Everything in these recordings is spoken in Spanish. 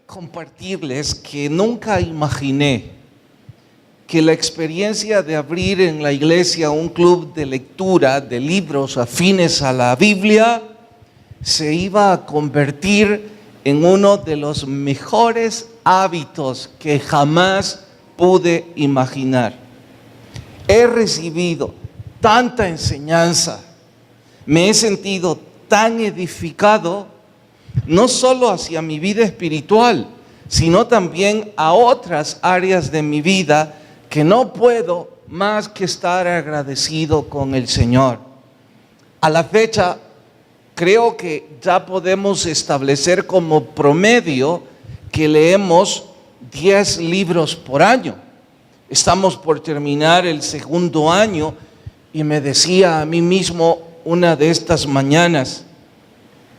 compartirles que nunca imaginé que la experiencia de abrir en la iglesia un club de lectura de libros afines a la Biblia se iba a convertir en uno de los mejores hábitos que jamás pude imaginar. He recibido tanta enseñanza, me he sentido tan edificado, no solo hacia mi vida espiritual, sino también a otras áreas de mi vida, que no puedo más que estar agradecido con el Señor. A la fecha, creo que ya podemos establecer como promedio que leemos 10 libros por año. Estamos por terminar el segundo año y me decía a mí mismo una de estas mañanas,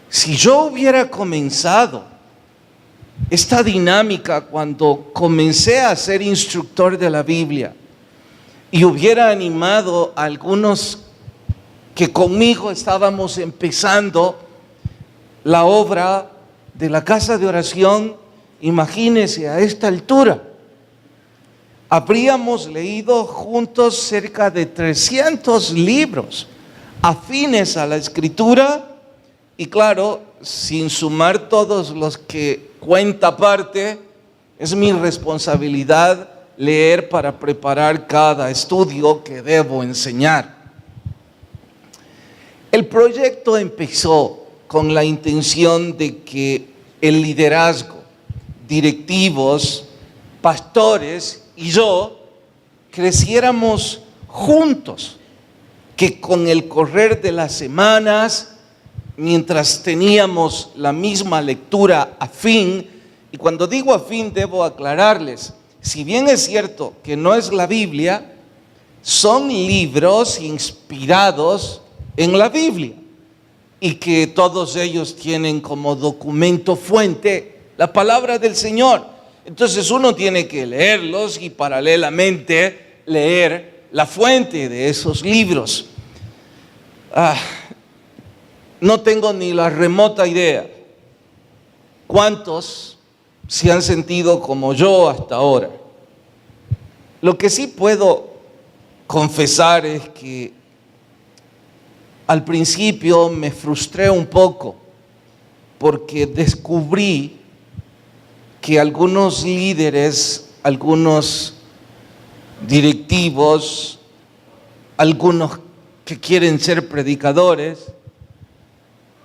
si yo hubiera comenzado esta dinámica cuando comencé a ser instructor de la Biblia y hubiera animado a algunos que conmigo estábamos empezando la obra de la casa de oración, imagínense a esta altura, habríamos leído juntos cerca de 300 libros afines a la Escritura y claro, sin sumar todos los que cuenta aparte, es mi responsabilidad leer para preparar cada estudio que debo enseñar. El proyecto empezó con la intención de que el liderazgo, directivos, pastores y yo creciéramos juntos, que con el correr de las semanas, mientras teníamos la misma lectura afín, y cuando digo afín debo aclararles, si bien es cierto que no es la Biblia, son libros inspirados en la Biblia y que todos ellos tienen como documento fuente la palabra del Señor. Entonces uno tiene que leerlos y paralelamente leer la fuente de esos libros. No tengo ni la remota idea cuántos se han sentido como yo hasta ahora. Lo que sí puedo confesar es que al principio me frustré un poco porque descubrí que algunos líderes, algunos directivos, algunos que quieren ser predicadores,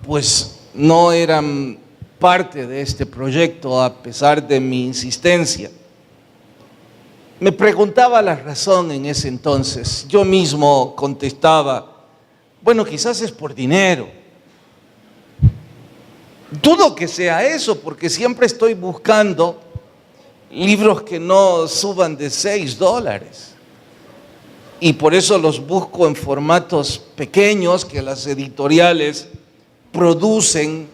pues no eran parte de este proyecto a pesar de mi insistencia. Me preguntaba la razón en ese entonces. Yo mismo contestaba, bueno, quizás es por dinero. Dudo que sea eso, porque siempre estoy buscando libros que no suban de $6. Y por eso los busco en formatos pequeños que las editoriales producen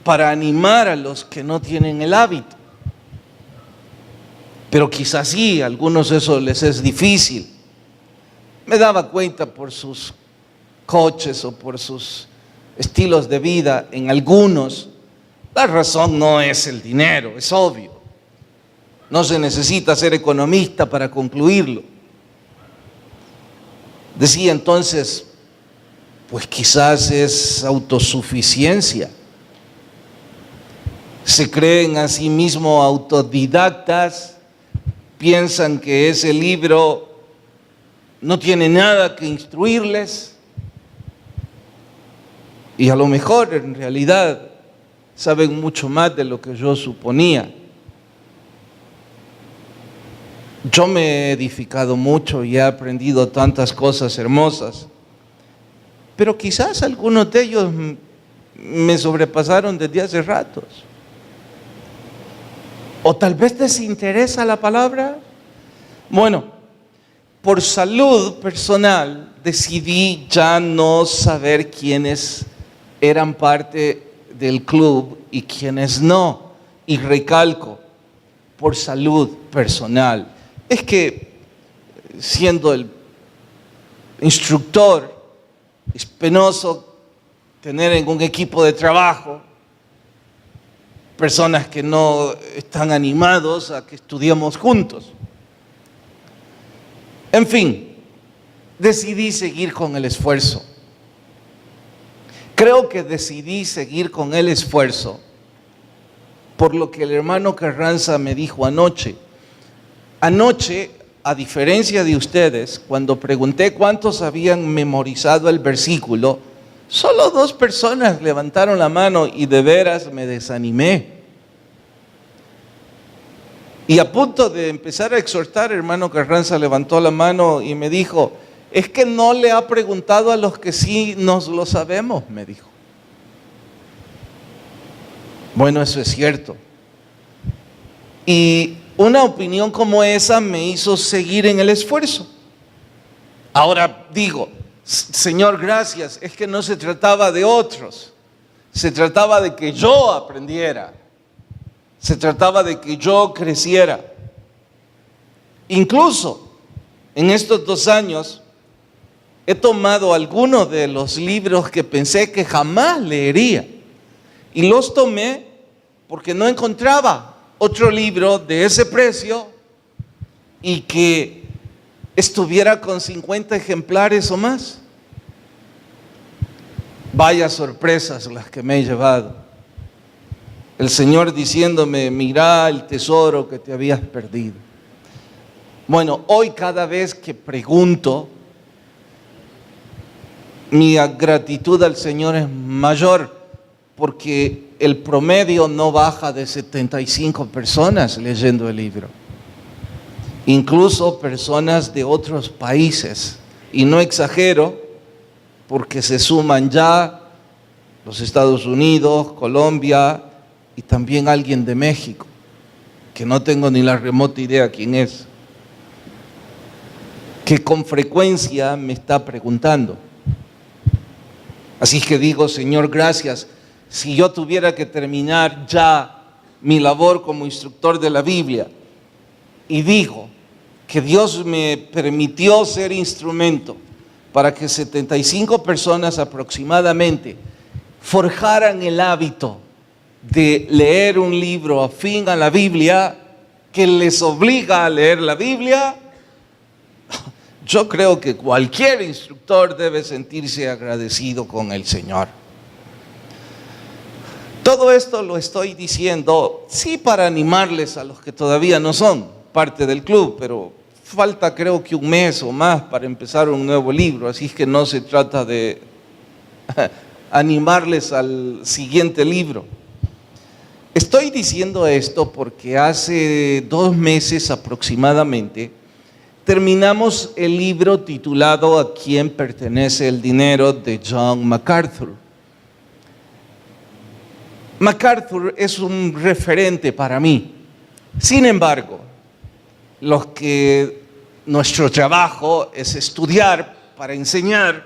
para animar a los que no tienen el hábito. Pero quizás sí, a algunos eso les es difícil. Me daba cuenta por sus coches o por sus estilos de vida en algunos. La razón no es el dinero, es obvio. No se necesita ser economista para concluirlo. Decía entonces, pues quizás es autosuficiencia. Se creen a sí mismos autodidactas, piensan que ese libro no tiene nada que instruirles y a lo mejor en realidad saben mucho más de lo que yo suponía. Yo me he edificado mucho y he aprendido tantas cosas hermosas, pero quizás algunos de ellos me sobrepasaron desde hace ratos. O tal vez les interesa la palabra. Bueno, por salud personal decidí ya no saber quiénes eran parte del club y quiénes no. Y recalco, por salud personal. Es que siendo el instructor, es penoso tener en un equipo de trabajo personas que no están animados a que estudiemos juntos. En fin, decidí seguir con el esfuerzo. Creo que decidí seguir con el esfuerzo por lo que el hermano Carranza me dijo anoche. Anoche, a diferencia de ustedes, cuando pregunté cuántos habían memorizado el versículo, solo 2 personas levantaron la mano y de veras me desanimé. Y a punto de empezar a exhortar, el hermano Carranza levantó la mano y me dijo, es que no le ha preguntado a los que sí nos lo sabemos, me dijo. Bueno, eso es cierto. Y una opinión como esa me hizo seguir en el esfuerzo. Ahora digo, Señor, gracias, es que no se trataba de otros, se trataba de que yo aprendiera, se trataba de que yo creciera. Incluso en estos 2 años he tomado algunos de los libros que pensé que jamás leería y los tomé porque no encontraba otro libro de ese precio y que estuviera con 50 ejemplares o más. Vaya sorpresas las que me he llevado. El Señor diciéndome, mira el tesoro que te habías perdido. Bueno, hoy cada vez que pregunto, mi gratitud al Señor es mayor porque el promedio no baja de 75 personas leyendo el libro. Incluso personas de otros países. Y no exagero porque se suman ya los Estados Unidos, Colombia y también alguien de México, que no tengo ni la remota idea quién es, que con frecuencia me está preguntando. Así que digo, Señor, gracias. Si yo tuviera que terminar ya mi labor como instructor de la Biblia y digo que Dios me permitió ser instrumento para que 75 personas aproximadamente forjaran el hábito de leer un libro afín a la Biblia que les obliga a leer la Biblia, yo creo que cualquier instructor debe sentirse agradecido con el Señor. Todo esto lo estoy diciendo, sí, para animarles a los que todavía no son parte del club, pero falta creo que 1 mes o más para empezar un nuevo libro, así es que no se trata de animarles al siguiente libro. Estoy diciendo esto porque hace 2 meses aproximadamente terminamos el libro titulado ¿A quién pertenece el dinero?, de John MacArthur. MacArthur es un referente para mí. Sin embargo, nuestro trabajo es estudiar para enseñar,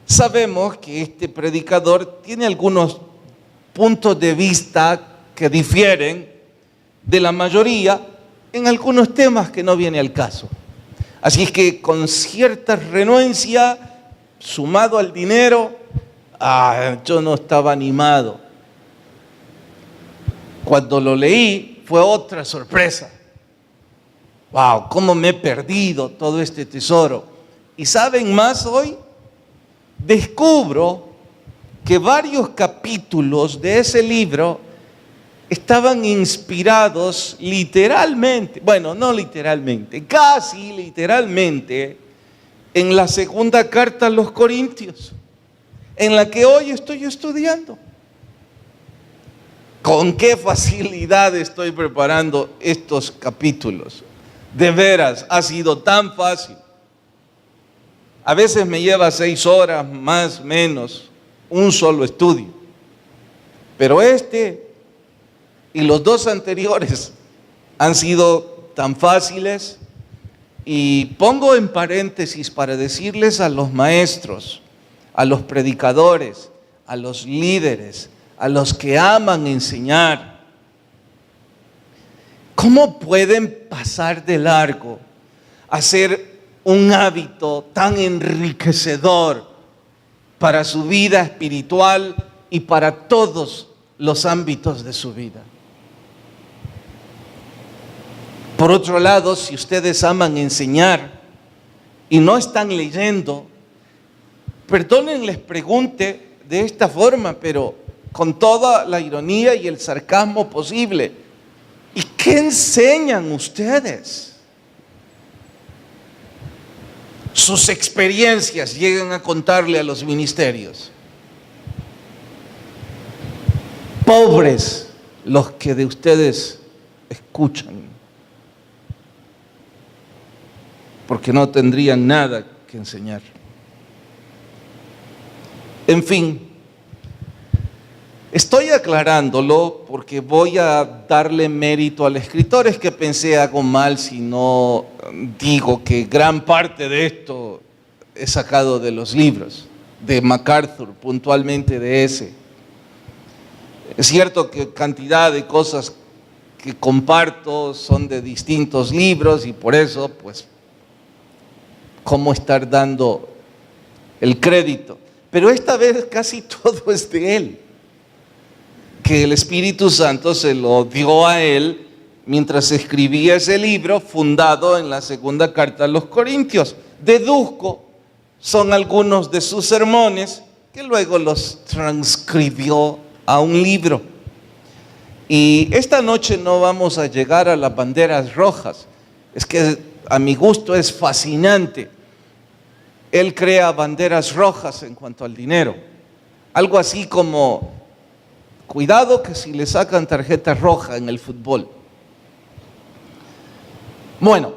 sabemos que este predicador tiene algunos puntos de vista que difieren de la mayoría en algunos temas que no viene al caso. Así es que con cierta renuencia, sumado al dinero, yo no estaba animado. Cuando lo leí fue otra sorpresa. ¡Wow! ¿Cómo me he perdido todo este tesoro? ¿Y saben más hoy? Descubro que varios capítulos de ese libro estaban inspirados literalmente, bueno, no literalmente, casi literalmente, en la 2ª carta a los Corintios, en la que hoy estoy estudiando. ¿Con qué facilidad estoy preparando estos capítulos? De veras, ha sido tan fácil. A veces me lleva 6 horas, más, menos, un solo estudio. Pero este y los 2 anteriores han sido tan fáciles. Y pongo en paréntesis para decirles a los maestros, a los predicadores, a los líderes, a los que aman enseñar, ¿cómo pueden pasar de largo a ser un hábito tan enriquecedor para su vida espiritual y para todos los ámbitos de su vida. Por otro lado, si ustedes aman enseñar y no están leyendo, perdonen, les pregunte de esta forma, pero con toda la ironía y el sarcasmo posible: ¿y qué enseñan ustedes? Sus experiencias llegan a contarle a los ministerios. Pobres los que de ustedes escuchan, porque no tendrían nada que enseñar. En fin, estoy aclarándolo porque voy a darle mérito al escritor. Es que pensé, hago mal si no digo que gran parte de esto es sacado de los libros, de MacArthur, puntualmente de ese. Es cierto que cantidad de cosas que comparto son de distintos libros y por eso, pues, ¿cómo estar dando el crédito? Pero esta vez casi todo es de él, que el Espíritu Santo se lo dio a él mientras escribía ese libro fundado en la segunda carta a los Corintios. Deduzco, son algunos de sus sermones que luego los transcribió a un libro. Y esta noche no vamos a llegar a las banderas rojas. Es que a mi gusto es fascinante. Él crea banderas rojas en cuanto al dinero. Algo así como: cuidado que si le sacan tarjeta roja en el fútbol. Bueno,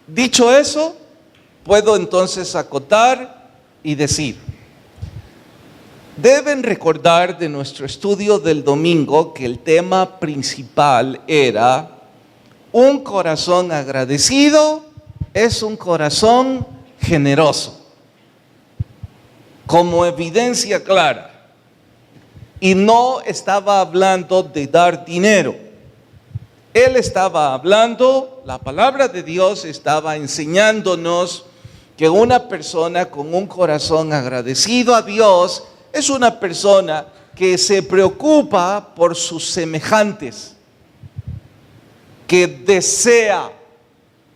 dicho eso, puedo entonces acotar y decir: deben recordar de nuestro estudio del domingo que el tema principal era: un corazón agradecido es un corazón generoso, como evidencia clara. Y no estaba hablando de dar dinero. Él estaba hablando, la palabra de Dios estaba enseñándonos que una persona con un corazón agradecido a Dios es una persona que se preocupa por sus semejantes, que desea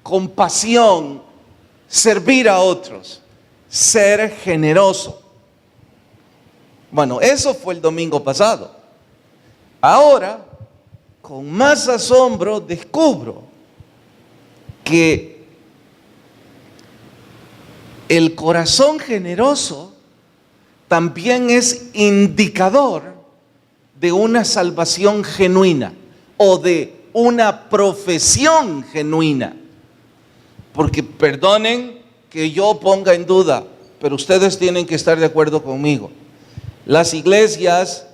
con pasión servir a otros, ser generoso. Bueno, eso fue el domingo pasado. Ahora, con más asombro, descubro que el corazón generoso también es indicador de una salvación genuina o de una profesión genuina. Porque perdonen que yo ponga en duda, pero ustedes tienen que estar de acuerdo conmigo. Las iglesias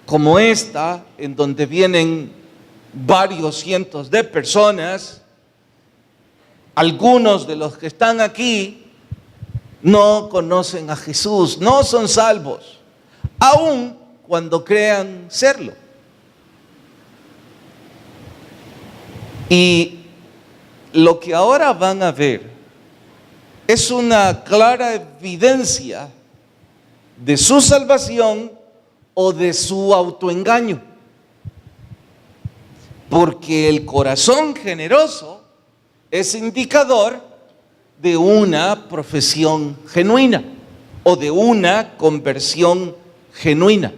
como esta, en donde vienen varios cientos de personas, algunos de los que están aquí no conocen a Jesús, no son salvos, aun cuando crean serlo. Y lo que ahora van a ver es una clara evidencia de su salvación o de su autoengaño. Porque el corazón generoso es indicador de una profesión genuina o de una conversión genuina.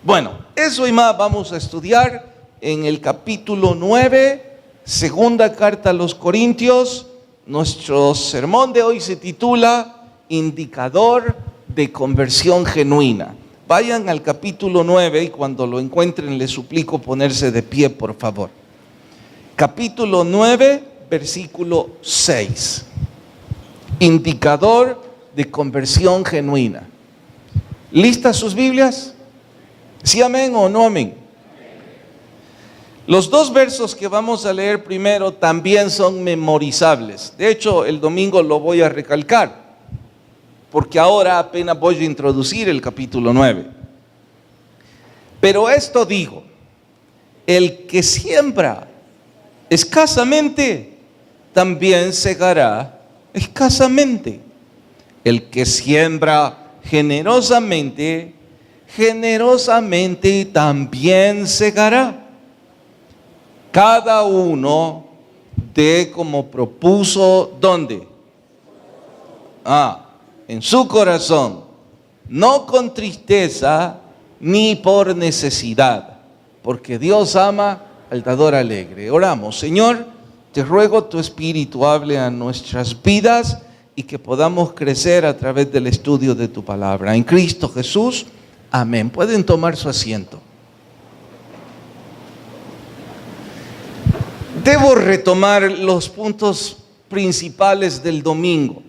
Bueno, eso y más vamos a estudiar en el capítulo 9, segunda carta a los Corintios. Nuestro sermón de hoy se titula Indicador de conversión genuina. Vayan al capítulo 9 y cuando lo encuentren les suplico ponerse de pie, por favor. Capítulo 9, versículo 6. Indicador de conversión genuina. ¿Listas sus Biblias? ¿Sí amén o no amén? Los dos versos que vamos a leer primero también son memorizables. De hecho, el domingo lo voy a recalcar, porque ahora apenas voy a introducir el capítulo 9. Pero esto digo: el que siembra escasamente, también segará escasamente. El que siembra generosamente, generosamente también segará. Cada uno dé como propuso, ¿dónde? En su corazón, no con tristeza ni por necesidad, porque Dios ama al dador alegre. Oramos. Señor, te ruego tu Espíritu hable a nuestras vidas y que podamos crecer a través del estudio de tu palabra. En Cristo Jesús, amén. Pueden tomar su asiento. Debo retomar los puntos principales del domingo.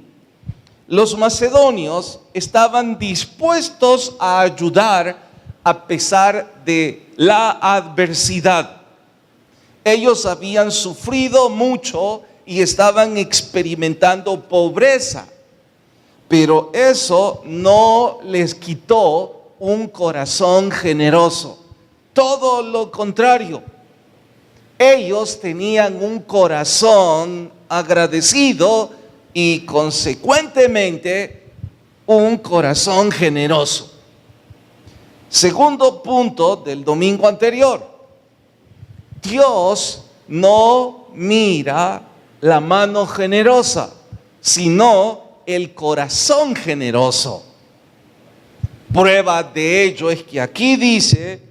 Los macedonios estaban dispuestos a ayudar a pesar de la adversidad. Ellos habían sufrido mucho y estaban experimentando pobreza, pero eso no les quitó un corazón generoso. Todo lo contrario, ellos tenían un corazón agradecido y consecuentemente un corazón generoso. Segundo punto del domingo anterior: Dios no mira la mano generosa, sino el corazón generoso. Prueba de ello es que aquí dice: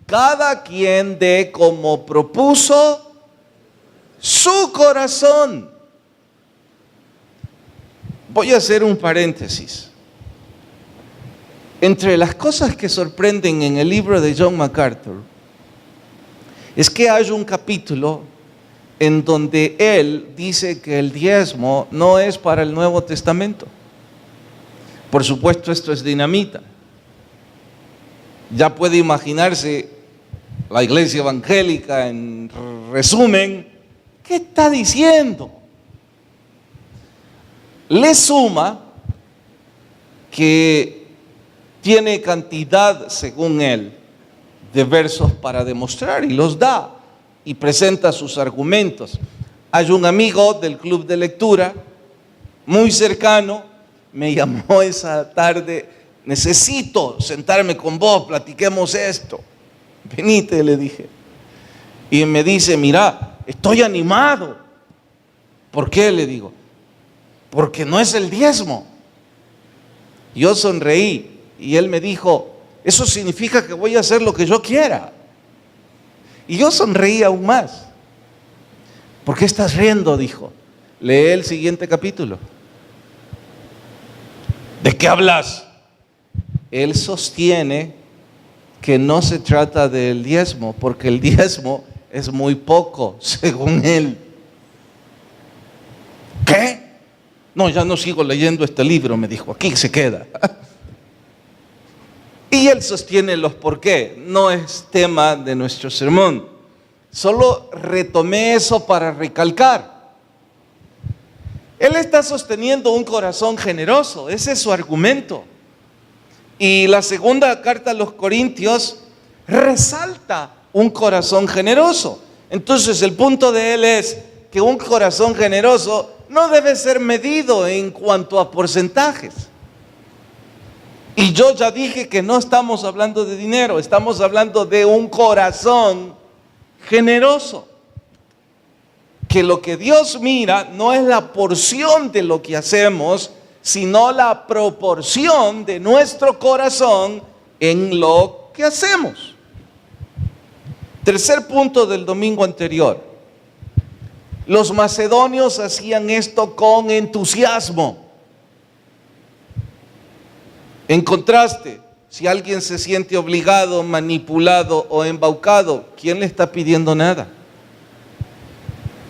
cada quien dé como propuso su corazón. Voy a hacer un paréntesis. Entre las cosas que sorprenden en el libro de John MacArthur es que hay un capítulo en donde él dice que el diezmo no es para el Nuevo Testamento. Por supuesto, esto es dinamita. Ya puede imaginarse la iglesia evangélica, en resumen, ¿qué está diciendo? Le suma que tiene cantidad, según él, de versos para demostrar y los da y presenta sus argumentos. Hay un amigo del club de lectura muy cercano, me llamó esa tarde: necesito sentarme con vos, platiquemos esto. Venite, le dije. Y me dice: mira, estoy animado. ¿Por qué? Le digo: porque no es el diezmo. Yo sonreí y él me dijo: eso significa que voy a hacer lo que yo quiera. Y yo sonreí aún más. ¿Por qué estás riendo?, dijo. Lee el siguiente capítulo. ¿De qué hablas? Él sostiene que no se trata del diezmo, porque el diezmo es muy poco, según él. ¿Qué? No, ya no sigo leyendo este libro, me dijo, aquí se queda. Y él sostiene los por qué, no es tema de nuestro sermón. Solo retomé eso para recalcar. Él está sosteniendo un corazón generoso, ese es su argumento. Y la segunda carta a los Corintios resalta un corazón generoso. Entonces el punto de él es que un corazón generoso no debe ser medido en cuanto a porcentajes. Y yo ya dije que no estamos hablando de dinero, estamos hablando de un corazón generoso. Que lo que Dios mira no es la porción de lo que hacemos, sino la proporción de nuestro corazón en lo que hacemos. Tercer punto del domingo anterior: los macedonios hacían esto con entusiasmo. En contraste, si alguien se siente obligado, manipulado o embaucado, ¿quién le está pidiendo nada?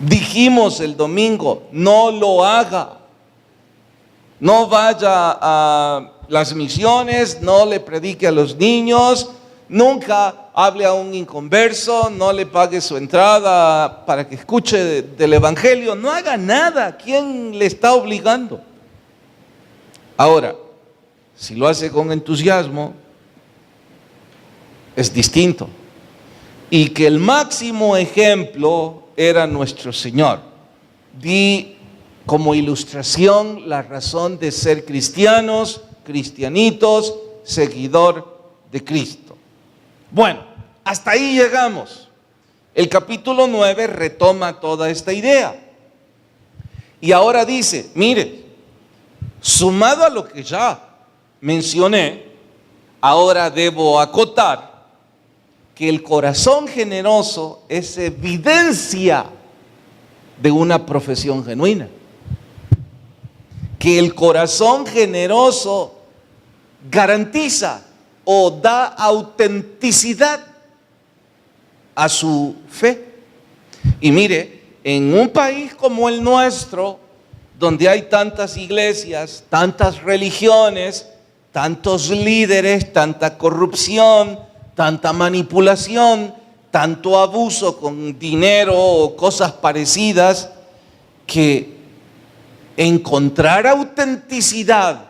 Dijimos el domingo: no lo haga. No vaya a las misiones, no le predique a los niños, nunca hable a un inconverso, no le pague su entrada para que escuche del evangelio, no haga nada. ¿Quién le está obligando? Ahora, si lo hace con entusiasmo, es distinto. Y que el máximo ejemplo era nuestro Señor. Di como ilustración la razón de ser cristianos, cristianitos, seguidor de Cristo. Bueno, hasta ahí llegamos. El capítulo 9 retoma toda esta idea. Y ahora dice, mire, sumado a lo que ya mencioné, ahora debo acotar que el corazón generoso es evidencia de una profesión genuina. Que el corazón generoso garantiza o da autenticidad a su fe. Y mire, en un país como el nuestro, donde hay tantas iglesias, tantas religiones, tantos líderes, tanta corrupción, tanta manipulación, tanto abuso con dinero o cosas parecidas, que encontrar autenticidad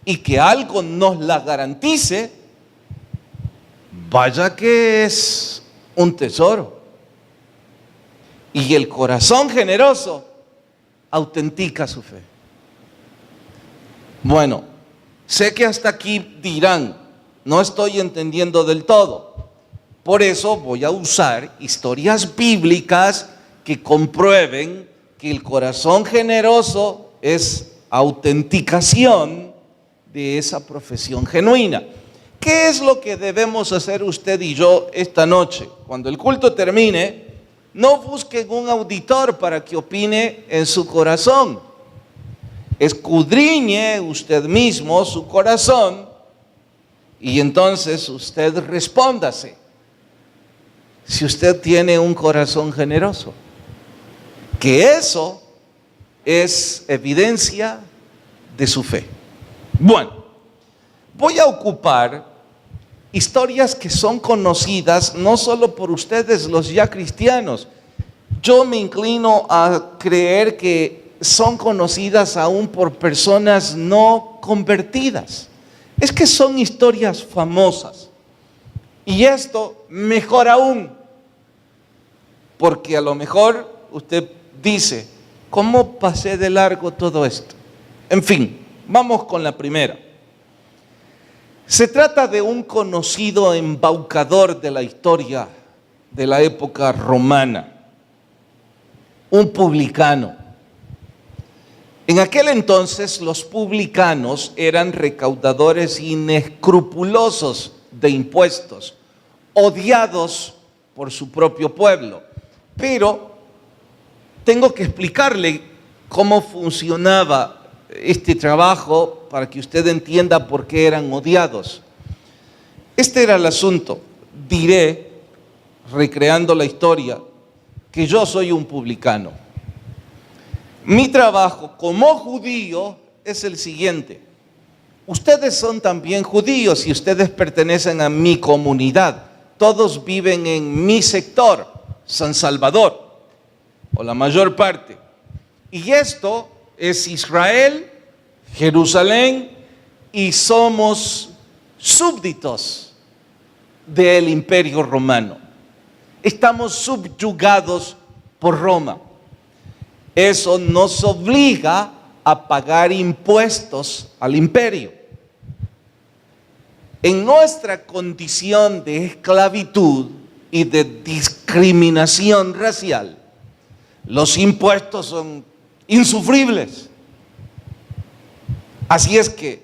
y que algo nos la garantice, vaya que es un tesoro. Y el corazón generoso autentica su fe. Bueno, sé que hasta aquí dirán, no estoy entendiendo del todo. Por eso voy a usar historias bíblicas que comprueben que el corazón generoso es autenticación de esa profesión genuina. ¿Qué es lo que debemos hacer usted y yo esta noche? Cuando el culto termine, no busquen un auditor para que opine en su corazón. Escudriñe usted mismo su corazón y entonces usted respóndase si usted tiene un corazón generoso. Que eso es evidencia de su fe. Bueno, voy a ocupar historias que son conocidas no solo por ustedes los ya cristianos. Yo me inclino a creer que son conocidas aún por personas no convertidas. Es que son historias famosas. Y esto mejor aún, porque a lo mejor usted dice, ¿cómo pasé de largo todo esto? En fin, vamos con la primera. Se trata de un conocido embaucador de la historia de la época romana, un publicano. En aquel entonces los publicanos eran recaudadores inescrupulosos de impuestos, odiados por su propio pueblo. Pero tengo que explicarle cómo funcionaba este trabajo para que usted entienda por qué eran odiados. Este era el asunto. Diré, recreando la historia, que yo soy un publicano. Mi trabajo como judío es el siguiente. Ustedes son también judíos y ustedes pertenecen a mi comunidad. Todos viven en mi sector, San Salvador, o la mayor parte. Y esto es Israel, Jerusalén, y somos súbditos del Imperio Romano. Estamos subyugados por Roma. Eso nos obliga a pagar impuestos al imperio. En nuestra condición de esclavitud y de discriminación racial, los impuestos son insufribles. Así es que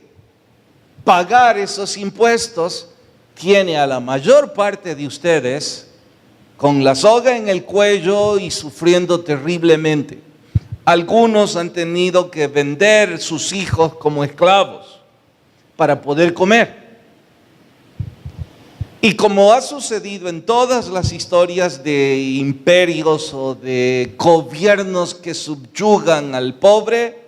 pagar esos impuestos tiene a la mayor parte de ustedes con la soga en el cuello y sufriendo terriblemente. Algunos han tenido que vender sus hijos como esclavos para poder comer. Y como ha sucedido en todas las historias de imperios o de gobiernos que subyugan al pobre,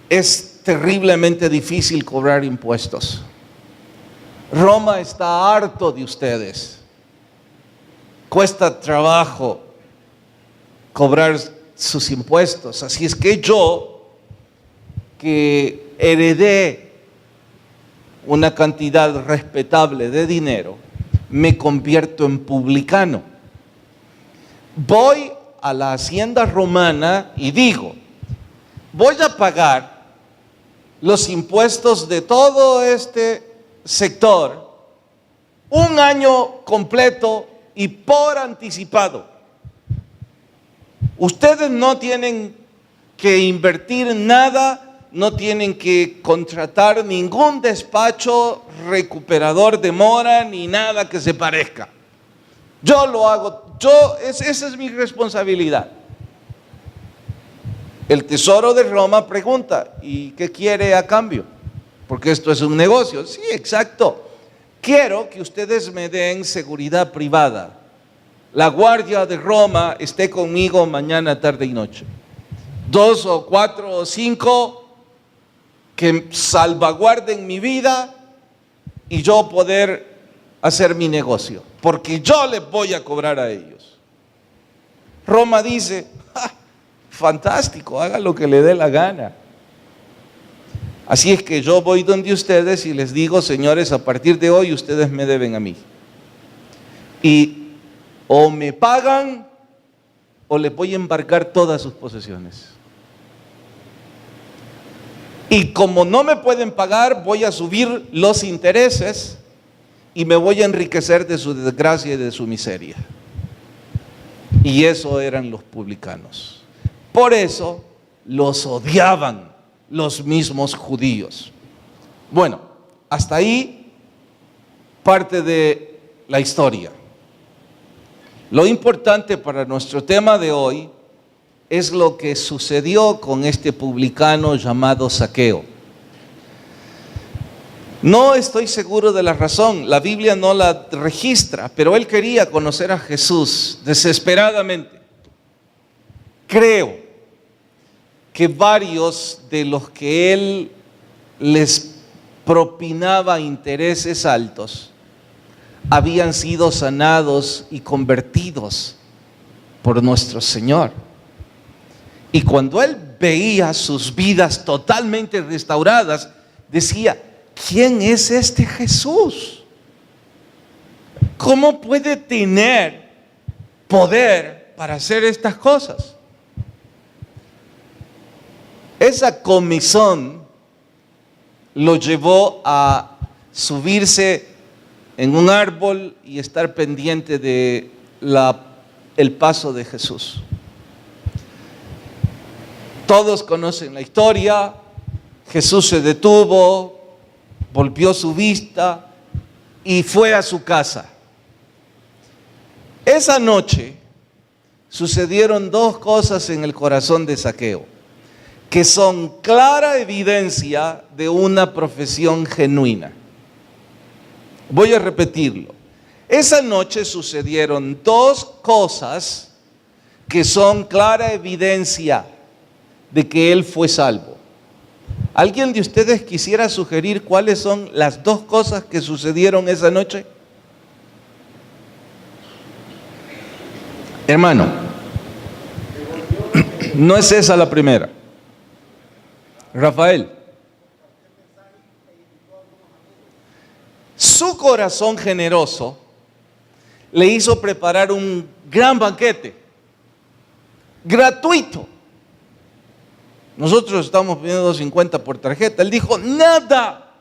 es terriblemente difícil cobrar impuestos. Roma está harto de ustedes. Cuesta trabajo cobrar sus impuestos. Así es que yo, que heredé una cantidad respetable de dinero, me convierto en publicano. Voy a la hacienda romana y digo, voy a pagar los impuestos de todo este sector un año completo y por anticipado. Ustedes no tienen que invertir nada, no tienen que contratar ningún despacho recuperador de mora ni nada que se parezca. Yo lo hago, esa es mi responsabilidad. El Tesoro de Roma pregunta, ¿y qué quiere a cambio? Porque esto es un negocio. Sí, exacto. Quiero que ustedes me den seguridad privada. La guardia de Roma esté conmigo mañana, tarde y noche. 2 o 4 o 5 que salvaguarden mi vida y yo poder hacer mi negocio, porque yo les voy a cobrar a ellos. Roma dice, fantástico, haga lo que le dé la gana. Así es que yo voy donde ustedes y les digo, señores, a partir de hoy ustedes me deben a mí. Y o me pagan o les voy a embargar todas sus posesiones. Y como no me pueden pagar, voy a subir los intereses y me voy a enriquecer de su desgracia y de su miseria. Y eso eran los publicanos. Por eso los odiaban los mismos judíos. Bueno, hasta ahí parte de la historia. Lo importante para nuestro tema de hoy es lo que sucedió con este publicano llamado Zaqueo. No estoy seguro de la razón, la Biblia no la registra, pero él quería conocer a Jesús desesperadamente. Creo que varios de los que él les propinaba intereses altos habían sido sanados y convertidos por nuestro Señor. Y cuando él veía sus vidas totalmente restauradas, decía, ¿quién es este Jesús? ¿Cómo puede tener poder para hacer estas cosas? Esa comezón lo llevó a subirse en un árbol y estar pendiente de el paso de Jesús. Todos conocen la historia. Jesús se detuvo, volvió su vista y fue a su casa. Esa noche sucedieron dos cosas en el corazón de Zaqueo, que son clara evidencia de una profesión genuina. Voy a repetirlo. Esa noche sucedieron dos cosas que son clara evidencia de que él fue salvo. ¿Alguien de ustedes quisiera sugerir cuáles son las dos cosas que sucedieron esa noche? Hermano, no es esa la primera. Rafael. Su corazón generoso le hizo preparar un gran banquete, gratuito. Nosotros estamos pidiendo 2.50 por tarjeta. Él dijo, nada.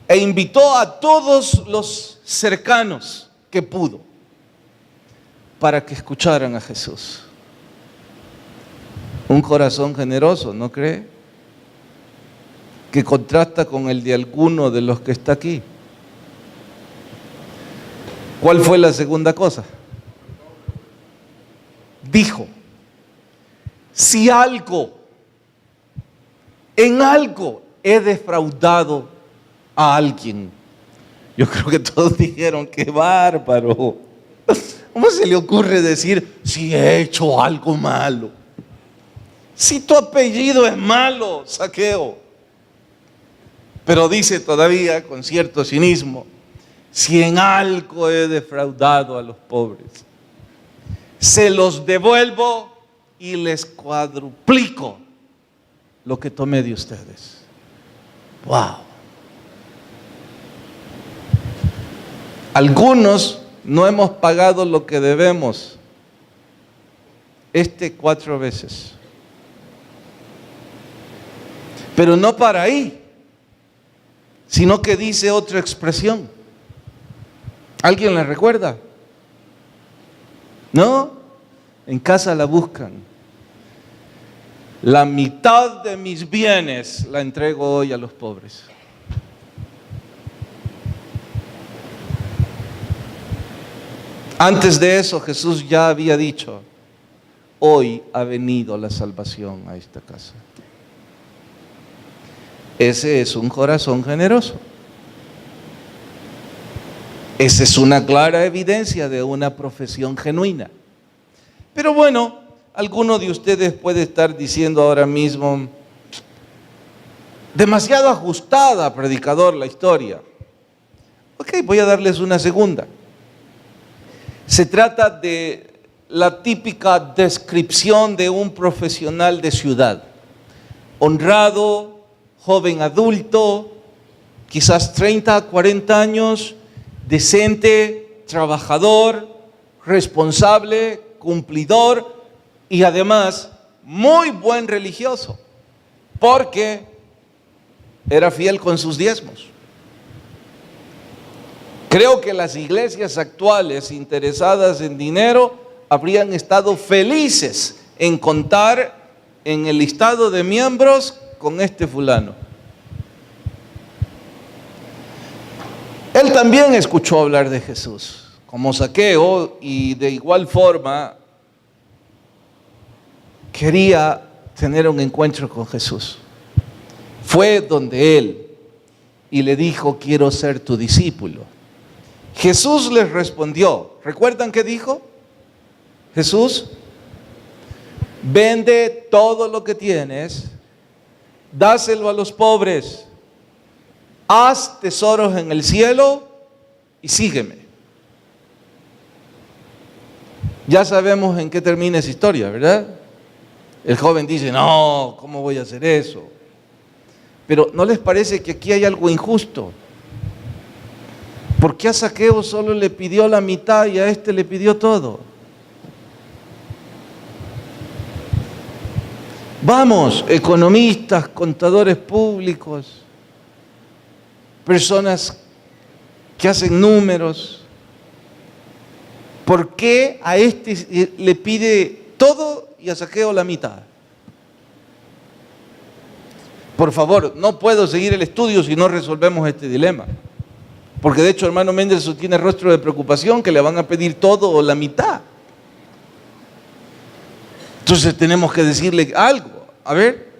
E invitó a todos los cercanos que pudo para que escucharan a Jesús. Un corazón generoso, ¿no cree? Que contrasta con el de alguno de los que está aquí. ¿Cuál fue la segunda cosa? Dijo, si en algo he defraudado a alguien. Yo creo que todos dijeron, qué bárbaro. ¿Cómo se le ocurre decir, si he hecho algo malo? Si tu apellido es malo, Zaqueo. Pero dice todavía con cierto cinismo, si en algo he defraudado a los pobres, se los devuelvo y les cuadruplico lo que tomé de ustedes. Wow. Algunos no hemos pagado lo que debemos. 4 veces. Pero no para ahí, sino que dice otra expresión. ¿Alguien la recuerda? ¿No? En casa la buscan. La mitad de mis bienes la entrego hoy a los pobres. Antes de eso, Jesús ya había dicho: hoy ha venido la salvación a esta casa. Ese es un corazón generoso. Esa es una clara evidencia de una profesión genuina. Pero bueno, alguno de ustedes puede estar diciendo ahora mismo: demasiado ajustada, predicador, la historia. Ok, voy a darles una segunda. Se trata de la típica descripción de un profesional de ciudad. Honrado, joven adulto, quizás 30, 40 años, decente, trabajador, responsable, cumplidor y además muy buen religioso, porque era fiel con sus diezmos. Creo que las iglesias actuales interesadas en dinero habrían estado felices en contar en el listado de miembros con este fulano. Él también escuchó hablar de Jesús, como Zaqueo, y de igual forma quería tener un encuentro con Jesús. Fue donde él y le dijo: quiero ser tu discípulo. Jesús les respondió. ¿Recuerdan qué dijo Jesús? Vende todo lo que tienes, dáselo a los pobres, haz tesoros en el cielo y sígueme. Ya sabemos en qué termina esa historia, ¿verdad? El joven dice: no, ¿cómo voy a hacer eso? Pero ¿no les parece que aquí hay algo injusto? ¿Por qué a Zaqueo solo le pidió la mitad y a este le pidió todo? Vamos, economistas, contadores públicos, personas que hacen números, ¿por qué a este le pide todo y a Zaqueo la mitad? Por favor, no puedo seguir el estudio si no resolvemos este dilema. Porque de hecho, hermano Mendelssohn tiene rostro de preocupación que le van a pedir todo o la mitad. Entonces tenemos que decirle algo. A ver.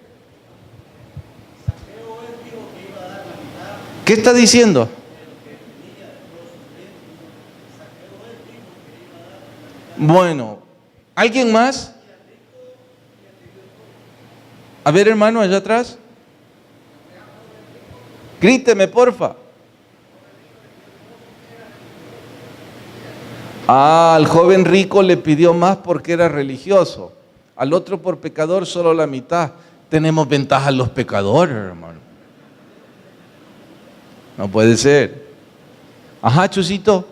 ¿Qué está diciendo? Bueno, ¿alguien más? A ver, hermano, allá atrás. Gríteme, porfa. Al joven rico le pidió más porque era religioso. Al otro por pecador solo la mitad. Tenemos ventaja los pecadores, hermano. No puede ser. Ajá, Chusito.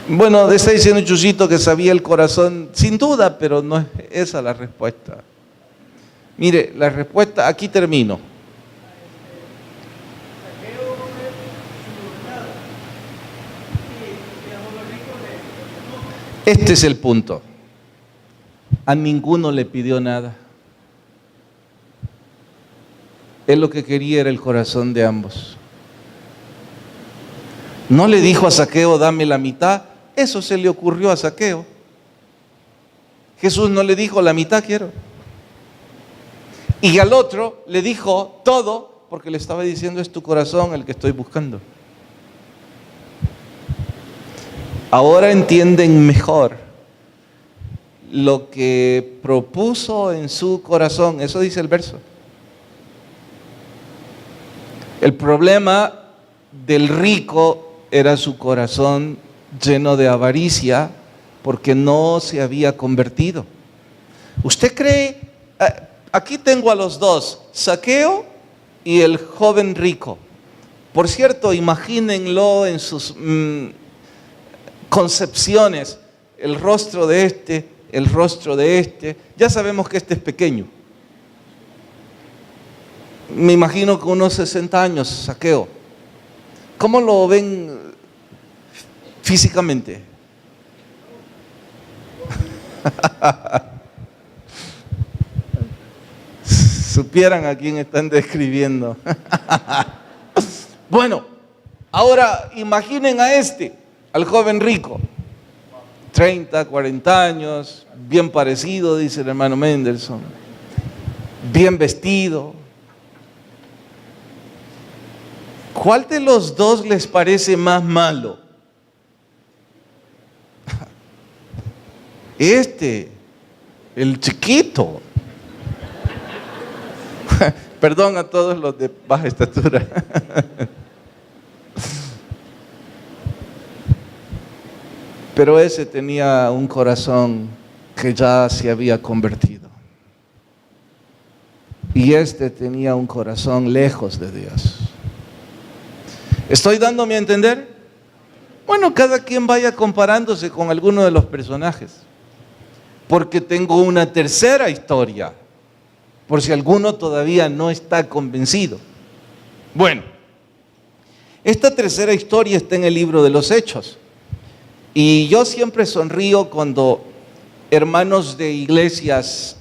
Bueno, está diciendo Chusito que sabía el corazón, sin duda, pero no es esa la respuesta. Mire, la respuesta, aquí termino. Este es el punto. A ninguno le pidió nada. Él lo que quería era el corazón de ambos. No le dijo a Zaqueo: dame la mitad. Eso se le ocurrió a Zaqueo. Jesús no le dijo: la mitad quiero. Y al otro le dijo todo, porque le estaba diciendo: es tu corazón el que estoy buscando. Ahora entienden mejor lo que propuso en su corazón. Eso dice el verso. El problema del rico era su corazón lleno de avaricia, porque no se había convertido. ¿Usted cree? Aquí tengo a los dos, Zaqueo y el joven rico. Por cierto, imagínenlo en sus concepciones, el rostro de este, el rostro de este. Ya sabemos que este es pequeño. Me imagino que unos 60 años, Zaqueo. ¿Cómo lo ven físicamente? Supieran a quién están describiendo. Bueno, ahora imaginen a este, al joven rico, 30, 40 años, bien parecido, dice el hermano Mendelssohn, bien vestido. ¿Cuál de los dos les parece más malo? Este, el chiquito. Perdón a todos los de baja estatura. Pero ese tenía un corazón que ya se había convertido. Y este tenía un corazón lejos de Dios. ¿Estoy dándome a entender? Bueno, cada quien vaya comparándose con alguno de los personajes. Porque tengo una tercera historia, por si alguno todavía no está convencido. Bueno, esta tercera historia está en el libro de los Hechos. Y yo siempre sonrío cuando hermanos de iglesias,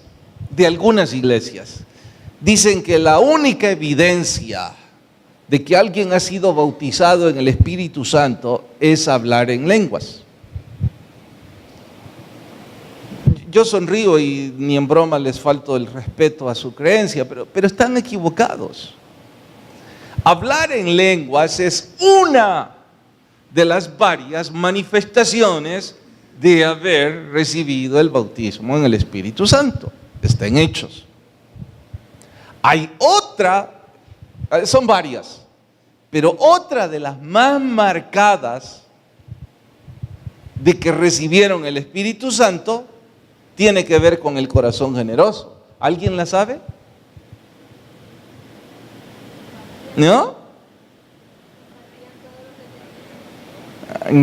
de algunas iglesias, dicen que la única evidencia de que alguien ha sido bautizado en el Espíritu Santo es hablar en lenguas. Yo sonrío y ni en broma les falto el respeto a su creencia, pero están equivocados. Hablar en lenguas es una de las varias manifestaciones de haber recibido el bautismo en el Espíritu Santo. Está en Hechos. Hay otra, son varias, pero otra de las más marcadas de que recibieron el Espíritu Santo tiene que ver con el corazón generoso. ¿Alguien la sabe? ¿No?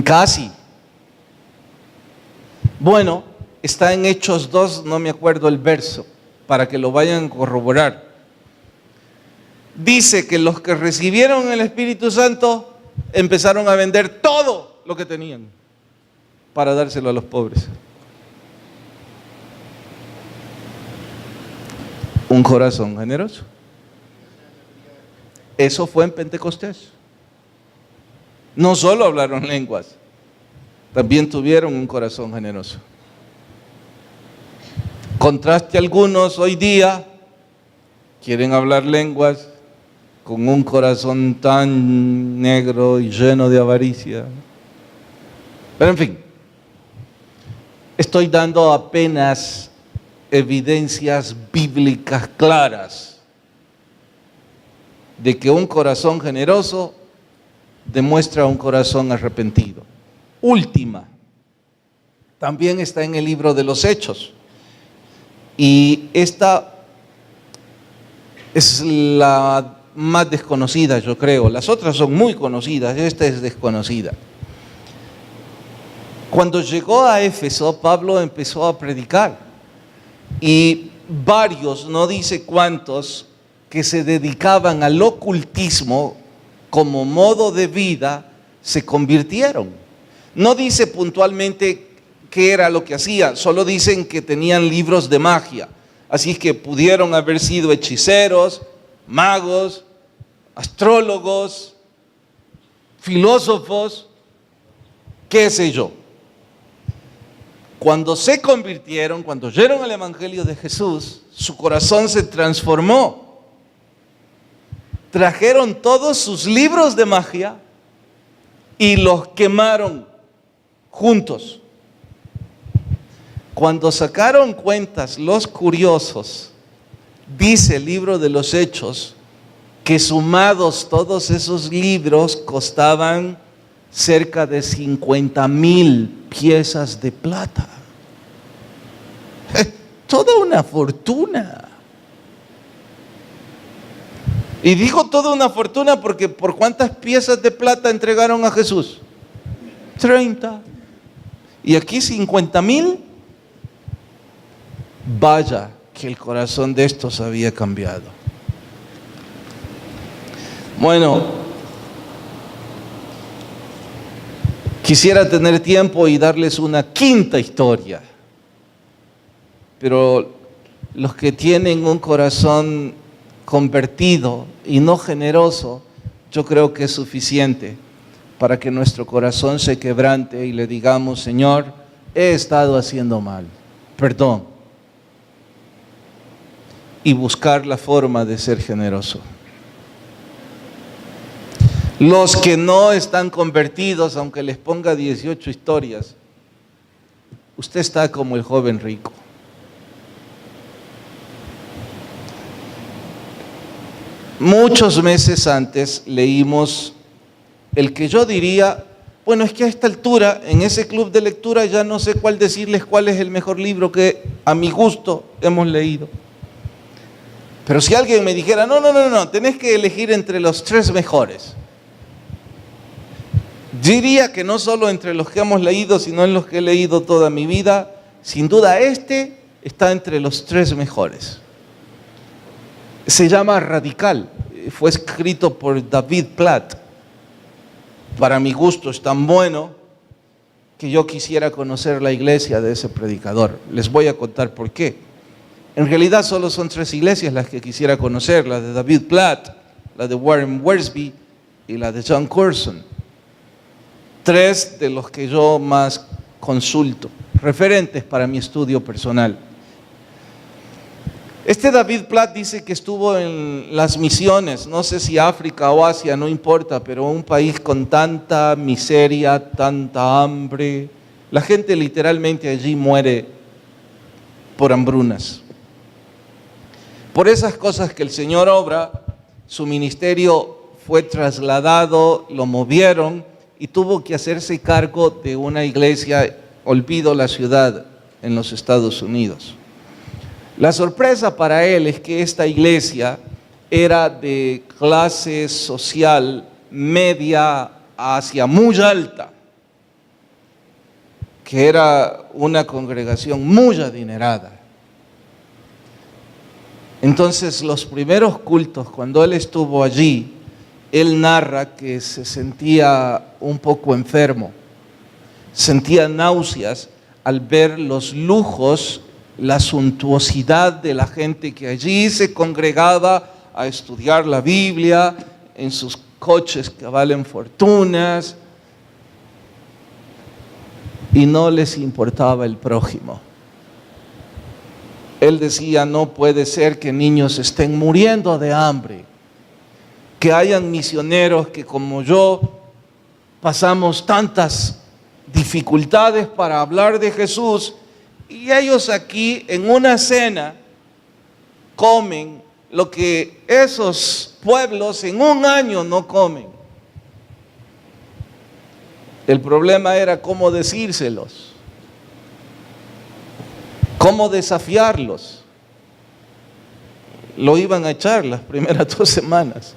Casi. Bueno, está en Hechos 2, no me acuerdo el verso, para que lo vayan a corroborar. Dice que los que recibieron el Espíritu Santo empezaron a vender todo lo que tenían para dárselo a los pobres. Un corazón generoso. Eso fue en Pentecostés. No solo hablaron lenguas, también tuvieron un corazón generoso. Contraste algunos hoy día, quieren hablar lenguas con un corazón tan negro y lleno de avaricia. Pero en fin, estoy dando apenas evidencias bíblicas claras de que un corazón generoso demuestra un corazón arrepentido. Última, también está en el libro de los Hechos, y esta es la más desconocida, yo creo. Las otras son muy conocidas, esta es desconocida. Cuando llegó a Éfeso, Pablo empezó a predicar, y varios, no dice cuántos, que se dedicaban al ocultismo como modo de vida, se convirtieron. No dice puntualmente qué era lo que hacían, solo dicen que tenían libros de magia. Así es que pudieron haber sido hechiceros, magos, astrólogos, filósofos, qué sé yo. Cuando se convirtieron, cuando oyeron el Evangelio de Jesús, su corazón se transformó. Trajeron todos sus libros de magia y los quemaron juntos. Cuando sacaron cuentas los curiosos, dice el libro de los Hechos, que sumados todos esos libros costaban cerca de 50,000 piezas de plata. Toda una fortuna. Y digo toda una fortuna porque ¿por cuántas piezas de plata entregaron a Jesús? 30. Y aquí 50,000. Vaya que el corazón de estos había cambiado. Bueno, quisiera tener tiempo y darles una quinta historia, pero los que tienen un corazón convertido y no generoso, yo creo que es suficiente para que nuestro corazón se quebrante y le digamos: Señor, he estado haciendo mal, perdón. Y buscar la forma de ser generoso. Los que no están convertidos, aunque les ponga 18 historias, usted está como el joven rico. Muchos meses antes leímos el que yo diría, bueno, es que a esta altura, en ese club de lectura, ya no sé cuál decirles cuál es el mejor libro que a mi gusto hemos leído. Pero si alguien me dijera, no, tenés que elegir entre los 3 mejores. Diría que no solo entre los que hemos leído, sino en los que he leído toda mi vida, sin duda este está entre los 3 mejores. Se llama Radical, fue escrito por David Platt. Para mi gusto es tan bueno que yo quisiera conocer la iglesia de ese predicador. Les voy a contar por qué. En realidad solo son 3 iglesias las que quisiera conocer: la de David Platt, la de Warren Wiersbe y la de John Courson. 3 de los que yo más consulto, referentes para mi estudio personal. Este David Platt dice que estuvo en las misiones, no sé si África o Asia, no importa, pero un país con tanta miseria, tanta hambre. La gente literalmente allí muere por hambrunas. Por esas cosas que el Señor obra, su ministerio fue trasladado, lo movieron y tuvo que hacerse cargo de una iglesia, olvido la ciudad, en los Estados Unidos. La sorpresa para él es que esta iglesia era de clase social media hacia muy alta, que era una congregación muy adinerada. Entonces, los primeros cultos, cuando él estuvo allí, él narra que se sentía un poco enfermo, sentía náuseas al ver los lujos, la suntuosidad de la gente que allí se congregaba a estudiar la Biblia, en sus coches que valen fortunas, y no les importaba el prójimo. Él decía: no puede ser que niños estén muriendo de hambre, que hayan misioneros que como yo pasamos tantas dificultades para hablar de Jesús, y ellos aquí en una cena comen lo que esos pueblos en un año no comen. El problema era cómo decírselos, cómo desafiarlos. Lo iban a echar las primeras 2 semanas.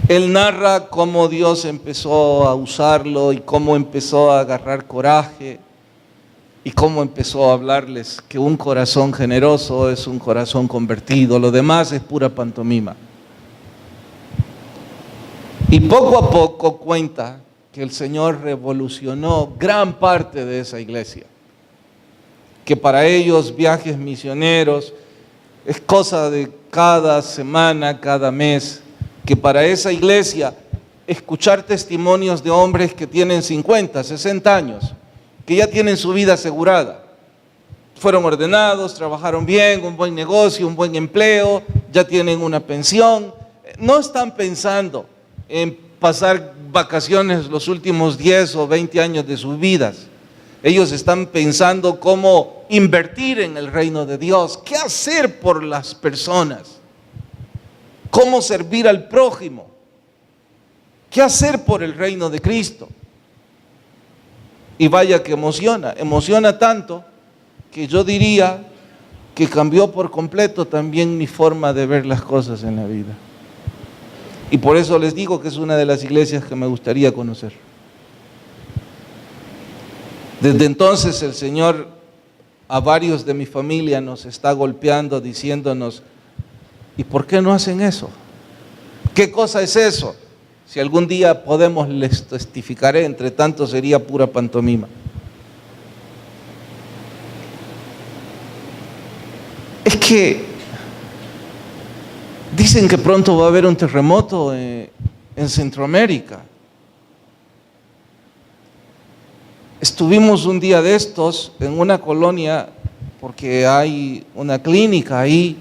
Él narra cómo Dios empezó a usarlo y cómo empezó a agarrar coraje y cómo empezó a hablarles que un corazón generoso es un corazón convertido, lo demás es pura pantomima. Y poco a poco cuenta que el Señor revolucionó gran parte de esa iglesia, que para ellos viajes misioneros es cosa de cada semana, cada mes, que para esa iglesia escuchar testimonios de hombres que tienen 50, 60 años, que ya tienen su vida asegurada, fueron ordenados, trabajaron bien, un buen negocio, un buen empleo, ya tienen una pensión, no están pensando en pasar vacaciones los últimos 10 o 20 años de sus vidas. Ellos están pensando cómo invertir en el reino de Dios, qué hacer por las personas, cómo servir al prójimo, qué hacer por el reino de Cristo. Y vaya que emociona tanto que yo diría que cambió por completo también mi forma de ver las cosas en la vida. Y por eso les digo que es una de las iglesias que me gustaría conocer. Desde entonces el Señor a varios de mi familia nos está golpeando, diciéndonos, ¿y por qué no hacen eso? ¿Qué cosa es eso? Si algún día podemos, les testificaré, entre tanto sería pura pantomima. Es que dicen que pronto va a haber un terremoto en Centroamérica. Estuvimos un día de estos en una colonia porque hay una clínica ahí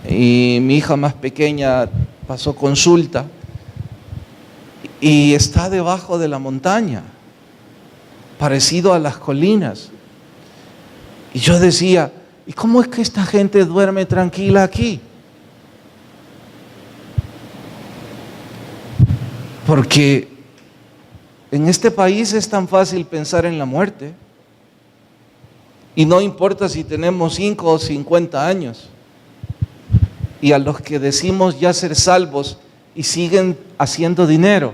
y mi hija más pequeña pasó consulta y está debajo de la montaña, parecido a las colinas. Y yo decía, ¿y cómo es que esta gente duerme tranquila aquí? Porque en este país es tan fácil pensar en la muerte. Y no importa si tenemos 5 o 50 años. Y a los que decimos ya ser salvos y siguen haciendo dinero,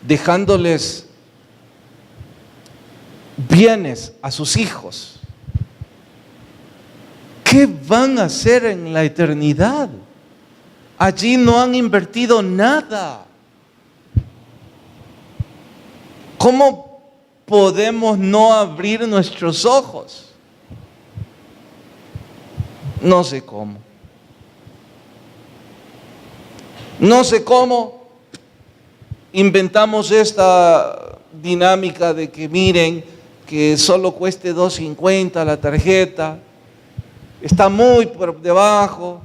dejándoles bienes a sus hijos. ¿Qué van a hacer en la eternidad? Allí no han invertido nada. ¿Cómo podemos no abrir nuestros ojos? No sé cómo. No sé cómo inventamos esta dinámica de que miren, que solo cueste $2.50 la tarjeta, está muy por debajo,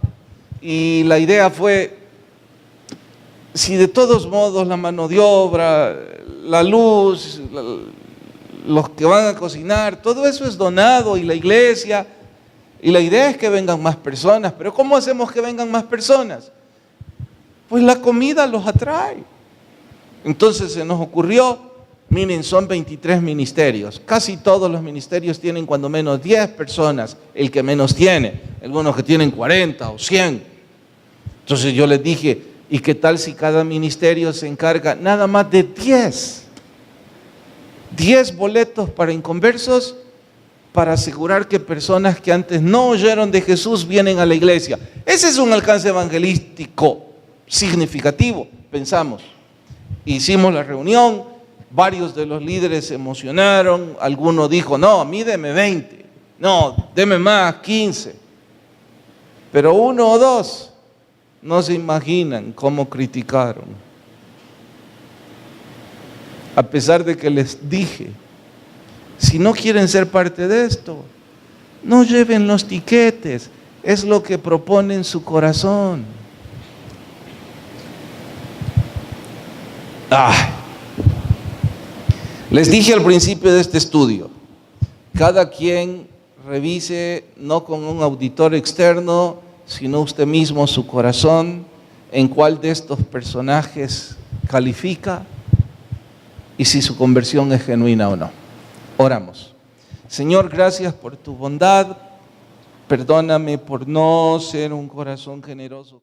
y la idea fue, si de todos modos la mano de obra, la luz, los que van a cocinar, todo eso es donado y la iglesia, y la idea es que vengan más personas, pero ¿cómo hacemos que vengan más personas? Pues la comida los atrae. Entonces se nos ocurrió, miren, son 23 ministerios, casi todos los ministerios tienen cuando menos 10 personas, el que menos tiene, algunos que tienen 40 o 100. Entonces yo les dije, ¿y qué tal si cada ministerio se encarga nada más de 10 boletos para inconversos, para asegurar que personas que antes no oyeron de Jesús vienen a la iglesia? Ese es un alcance evangelístico significativo, pensamos. Hicimos la reunión, varios de los líderes se emocionaron, alguno dijo, no, a mí deme 20, no, deme más, 15. Pero 1 o 2 no se imaginan cómo criticaron. A pesar de que les dije, si no quieren ser parte de esto, no lleven los tiquetes, es lo que propone en su corazón. Les dije al principio de este estudio, cada quien revise no con un auditor externo, sino usted mismo su corazón, en cuál de estos personajes califica y si su conversión es genuina o no. Oramos. Señor, gracias por tu bondad, perdóname por no ser un corazón generoso.